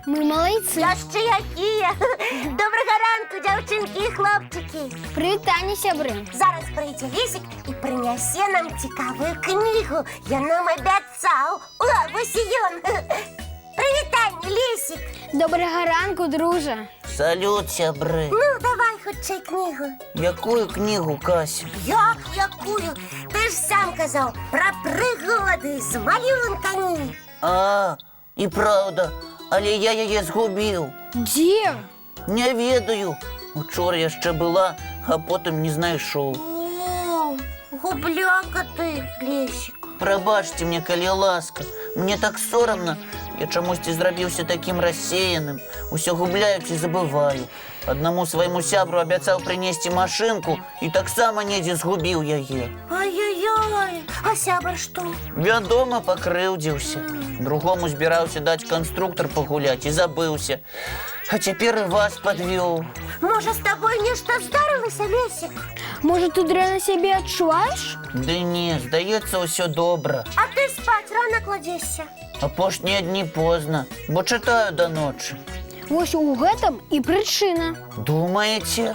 Ми молодці. Я ще які. Доброго ранку, дівчинки і хлопчики. Привітання, сябри. Зараз прийде Лісик і принесе нам цікаву книгу. Я нам обіцяв. О, ось і він. Привітання, Лісик. Доброго ранку, друже. Салют, сябри. Ну, давай хоче книгу. Якую книгу, Кася? Як якую? Ти ж сам казав про пригоди з малюнками. А, і правда, але я її згубив. Де? Не ведаю. Учора я ще була, а потім не знайшов. О, губляка ти, Лісик. Пробачте мне, коли ласка. Мне так соромно. Я чомусь зробився таким розсеяним. Усё губляюсь і забываю. Одному своєму сябру обіцяв принести машинку, і так само недзе згубив яе. Ай-яй-яй, а сябр що? Вядома, пакрыўдзіўся. Другому збіраўся даць канструктор пагуляць і забыўся. А цяпер і вас падвёў. Може, з тобою нешта здарилося, Лісик? Може, ти дрянно себе відчуваєш? Ды не, здаецца, ўсё добра. А ти спать рано кладешся? Апошнія дні позна, бо читаю до ночі. Ось у гэтым і причина. Думаєте?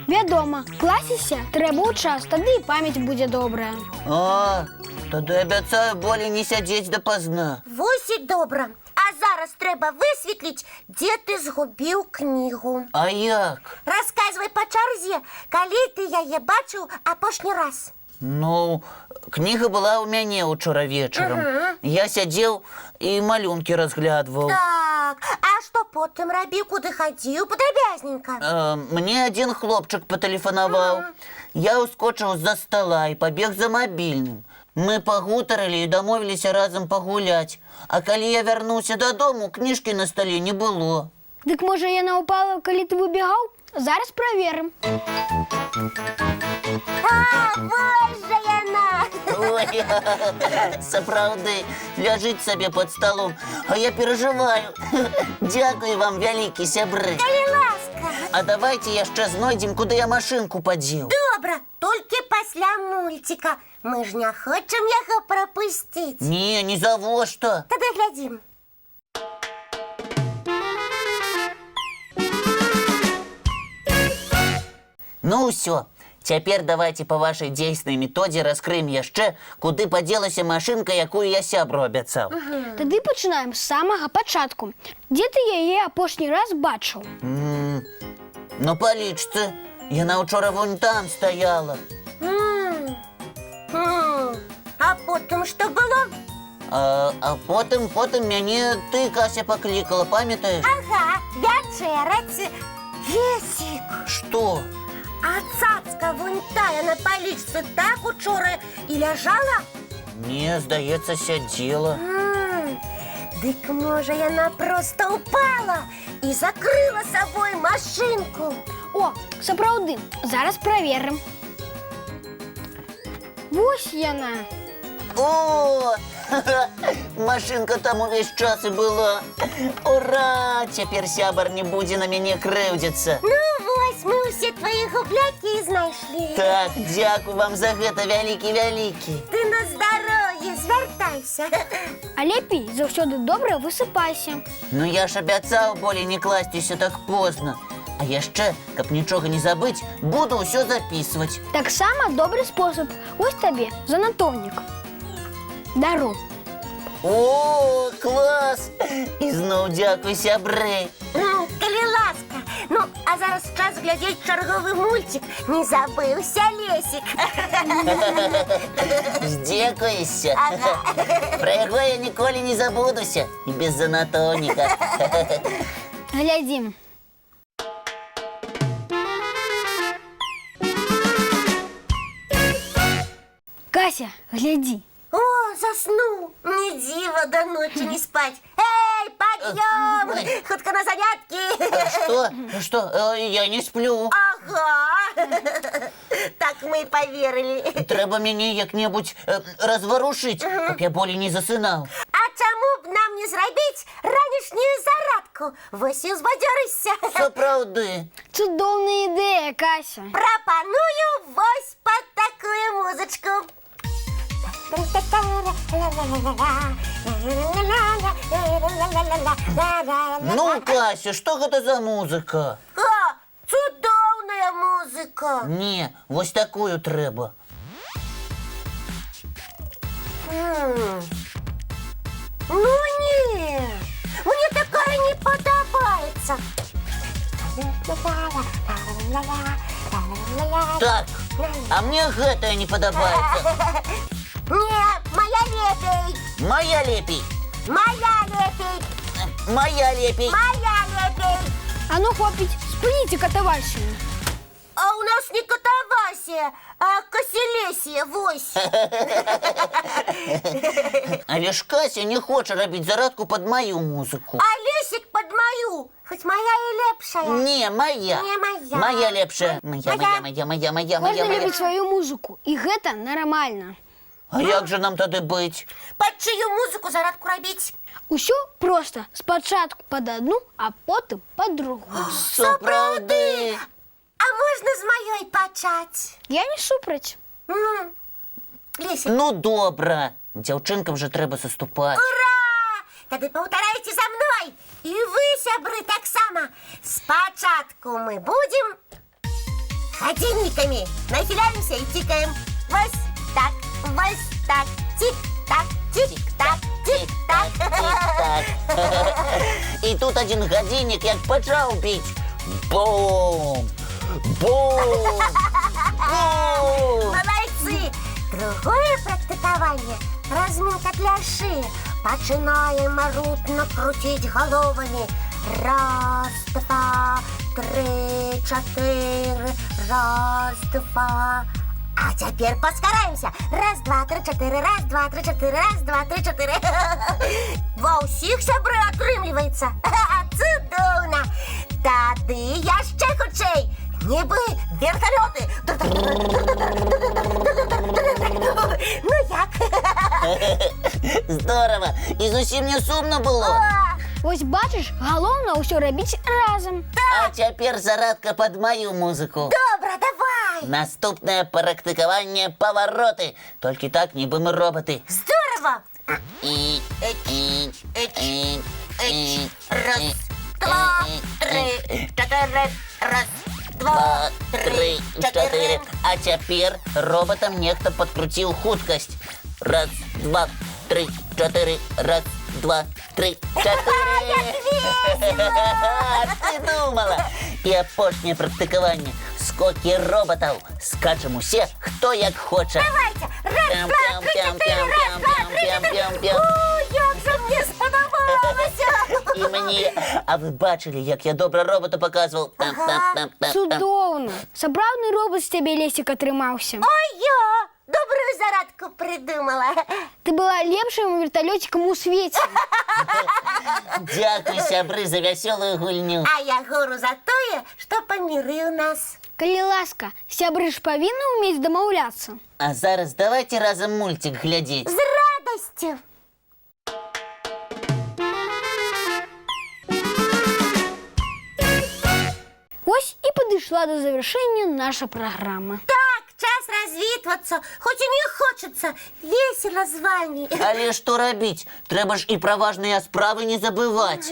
Вядома, класіся трэба ў час, тады і памяць будзе добрая. А, тоді обіцяю болей не сядзець допоздна. Вось і добра. А зараз треба висвітлити, де ти згубив книгу. А як? Розказуй по черзі, коли ти яє бачив апошній раз. Ну, книга була у мяне учора вечором. Я сядзеў і малюнкі разглядваў. Так, а що потім робив, куди ходив? Подробязненько. Мне один хлопчик патэлефанаваў. Я ускочыў з-за стола і пабег за мабільным. Мы пагутарылі і дамовіліся разам пагуляць. А калі я вярнуўся дадому, кніжкі на столе не было. Дык можа яна ўпала, калі ты выбегаў? Зараз праверым. А, вось жа яна! Ой, сапраўды, ляжыць сабе пад столом, а я перажываю. Дзякуй вам, вялікі сябры. Калі ласка. А давайте яшчэ знойдзем, куды я машынку падзеў. Добра, толькі пасля мультика. Мы ж не хочам яго прапусціць. Не, ні за во што. Тады глядзім. Ну ўсё, цяпер давайте па вашай дзейснай методзе раскрыем яшчэ, куды падзелася машынка, якую я сябру абяцаў. Тады пачынаем з самага пачатку. Дзе ты яе апошні раз бачыў? Ну палічце, яна учора вон там стаяла. А потым што было? А потым мяне ты, Кася, паклікала, памятаеш? Ага, вячэраць. Лесик, Што? а цацка вон тая на палічцы так учора і ляжала? Не, здаецца, сядзела. Дык можа яна проста упала і закрыла сабой машынку. О, сапраўды, зараз праверым. Вось яна. О, машынка там увесь час і была. Ура! Цяпер сябар не будзе на мяне крыўдзіцца. Ну вось, мы ўсе твои гублякі і знайшлі. Так, дзякуй вам за гэта, вялікі-вялікі. Ты на здароўе, звяртайся. А лепей заўсёды добра высыпайся. Ну я ж абяцаў болей не класціся так позна. А яшчэ, каб нічога не забыць, буду ўсё запісваць. Таксама добры спосаб. Ось табе занатоўнік. Дару. О, клас! Ізноў дзякуй, сябры. Калі ласка. Ну, а зараз час глядзець чарговы мультик. Не забыўся, Лесик. Здзекуешся. Пра яго я ніколі не забудуся. І без занатоўніка. Глядзім. Кася, глядзі. О, заснул. Не диво до ночи не спать. Эй, подъем! Ой. Хутка на занятки. Што? Я не сплю. Ага. Так мы и поверили. Трэба мяне як-небудзь разварушыць, каб я болей не засынаў. А чаму б нам не зрабіць ранішнюю зарадку? Вось і узбадзёрышся. Сапраўды. Цудоўная ідэя, Кася. Прапаную вось под такую музычку. Ну, Кася, што гэта за музыка? Цудоўная музыка. Не, вось такую трэба. Ну не, мне такая не подобается. Так, а мне гэтая не падабаецца. Не, моя лепей. Моя лепей. Моя лепей. Моя лепей. Моя лепей. А ну хопить, спыніце катавальщину. А у нас не катавасія, а каселесія, вось. Але ж Кася не хоча рабіць зарадку пад маю музыку. А Лесик под мою, хоть моя и лепшая. Не, моя. Не моя. Моя лепшая. Моя. Можна любіць сваю музыку, і гэта нармальна. А як же нам тады быць? Под чью музыку зарадку робить? Усё проста. Спачатку пад одну, а потым пад другую. Сапраўды. А можно с моей почать? Я не супраць. Лесик, Ну, добра. Дзяўчынкам же трэба саступаць. ура! Тады паўтарайце за мной. И вы, сябры, таксама. Спачатку мы будем годинниками. Нахиляемся и тикаем. Вось так, вось так. Тик-так, тик-так, тик-так. Так. І тут один гадзіннік як пачаў біць. Бум! Бум! Бум! Молодцы! Другое практикование – разминка для шеи. Начинаем марутно крутить головами. Раз, два, три, четыре. Раз, два. А теперь поскараемся. Раз, два, три, четыре. Раз, два, три, четыре. Раз, два, три, четыре. Ва ўсіх, сябры, атрымліваецца. Цудоўна. Тады яшчэ хутчэй. Нібы верталёты. Ну як? Здорово! І зусім не сумно было. Вось бачыш, галоўна ўсё рабіць разам. А цяпер зарадка пад маю музыку. Добра, давай. Наступнае практыкаванне павароты. Толькі так, нібы мы роботы. Здорово. Раз, два, три, четыре. Раз, два, три, четыре. А цяпер роботам нехта падкруціў хуткасць. Раз, два, три, чатыры. Раз, два, три, чатыры. Ты думала. І апошняе практыкаванне. Скокі роботаў. Скачам усе, хто як хоча. Давайте. Раз, два, три, четыре. Раз, два, три, четыре. О, як же мне сподобалося. І мені. А ви бачили, як я добра роботу показував? Цудоўна. Сапраўдны робот з цябе, Лесік, атрымаўся. А я добрую зарадку придумала. Ты была лепшым верталёцікам у свеце. Дякую, сябры, за вясёлую гульню. А я гору за тое, што памірыў нас. Калі ласка, сябры ж павінны ўмець дамаўляцца. А зараз давайте разам мультик глядзець. З радасцю. Вось і падышла до завершэння наша праграма. Так, час развітвацца. Хоць і не хочацца. Весело з вами. Але што рабіць? Трэба ж і пра важныя справы не забываць.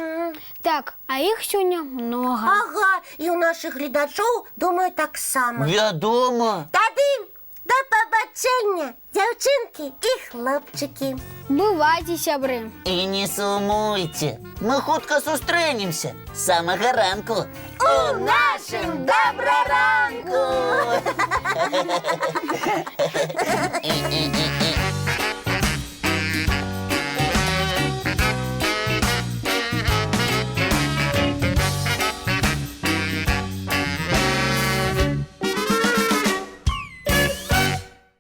Так, а іх сёння многа. Ага, і ў нашых гледачоў, думаю, таксама. Вядома. Тады да пабачэння, дзяўчынкі і хлопчыкі. Бывайце, сябры. І не сумуйце. Мы хутка сустрэнемся. З самага ранку. У нашым добраранку! І